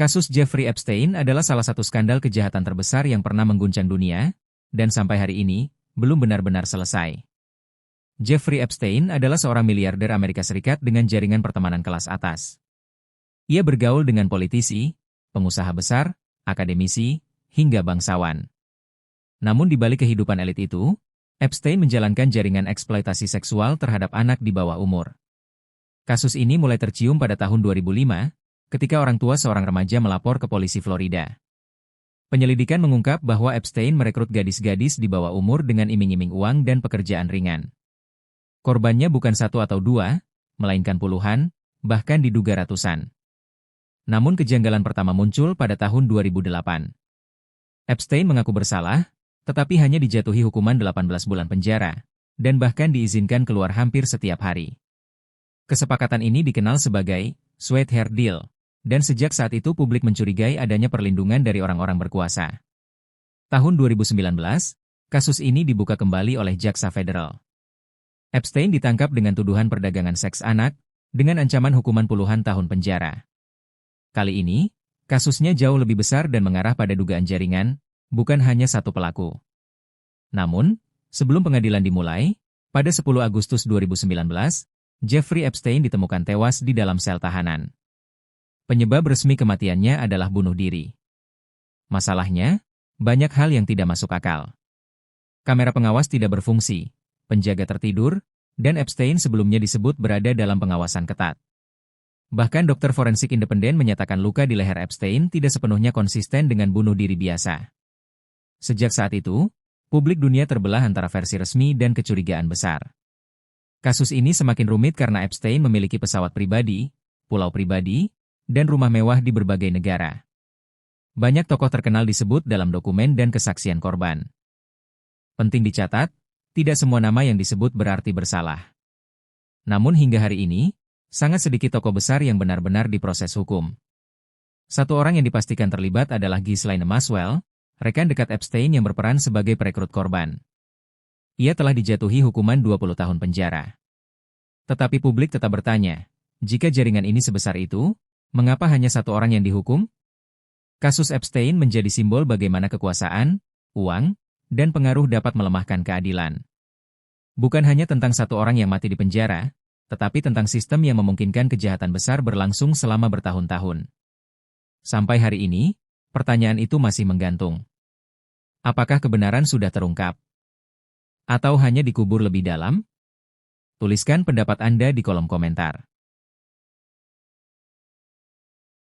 Kasus Jeffrey Epstein adalah salah satu skandal kejahatan terbesar yang pernah mengguncang dunia, dan sampai hari ini, belum benar-benar selesai. Jeffrey Epstein adalah seorang miliarder Amerika Serikat dengan jaringan pertemanan kelas atas. Ia bergaul dengan politisi, pengusaha besar, akademisi, hingga bangsawan. Namun di balik kehidupan elit itu, Epstein menjalankan jaringan eksploitasi seksual terhadap anak di bawah umur. Kasus ini mulai tercium pada tahun 2005, ketika orang tua seorang remaja melapor ke polisi Florida. Penyelidikan mengungkap bahwa Epstein merekrut gadis-gadis di bawah umur dengan iming-iming uang dan pekerjaan ringan. Korbannya bukan satu atau dua, melainkan puluhan, bahkan diduga ratusan. Namun kejanggalan pertama muncul pada tahun 2008. Epstein mengaku bersalah, tetapi hanya dijatuhi hukuman 18 bulan penjara, dan bahkan diizinkan keluar hampir setiap hari. Kesepakatan ini dikenal sebagai Sweetheart Deal. Dan sejak saat itu publik mencurigai adanya perlindungan dari orang-orang berkuasa. Tahun 2019, kasus ini dibuka kembali oleh Jaksa Federal. Epstein ditangkap dengan tuduhan perdagangan seks anak, dengan ancaman hukuman puluhan tahun penjara. Kali ini, kasusnya jauh lebih besar dan mengarah pada dugaan jaringan, bukan hanya satu pelaku. Namun, sebelum pengadilan dimulai, pada 10 Agustus 2019, Jeffrey Epstein ditemukan tewas di dalam sel tahanan. Penyebab resmi kematiannya adalah bunuh diri. Masalahnya, banyak hal yang tidak masuk akal. Kamera pengawas tidak berfungsi, penjaga tertidur, dan Epstein sebelumnya disebut berada dalam pengawasan ketat. Bahkan dokter forensik independen menyatakan luka di leher Epstein tidak sepenuhnya konsisten dengan bunuh diri biasa. Sejak saat itu, publik dunia terbelah antara versi resmi dan kecurigaan besar. Kasus ini semakin rumit karena Epstein memiliki pesawat pribadi, pulau pribadi, dan rumah mewah di berbagai negara. Banyak tokoh terkenal disebut dalam dokumen dan kesaksian korban. Penting dicatat, tidak semua nama yang disebut berarti bersalah. Namun hingga hari ini, sangat sedikit tokoh besar yang benar-benar diproses hukum. Satu orang yang dipastikan terlibat adalah Ghislaine Maxwell, rekan dekat Epstein yang berperan sebagai perekrut korban. Ia telah dijatuhi hukuman 20 tahun penjara. Tetapi publik tetap bertanya, jika jaringan ini sebesar itu, mengapa hanya satu orang yang dihukum? Kasus Epstein menjadi simbol bagaimana kekuasaan, uang, dan pengaruh dapat melemahkan keadilan. Bukan hanya tentang satu orang yang mati di penjara, tetapi tentang sistem yang memungkinkan kejahatan besar berlangsung selama bertahun-tahun. Sampai hari ini, pertanyaan itu masih menggantung. Apakah kebenaran sudah terungkap? Atau hanya dikubur lebih dalam? Tuliskan pendapat Anda di kolom komentar.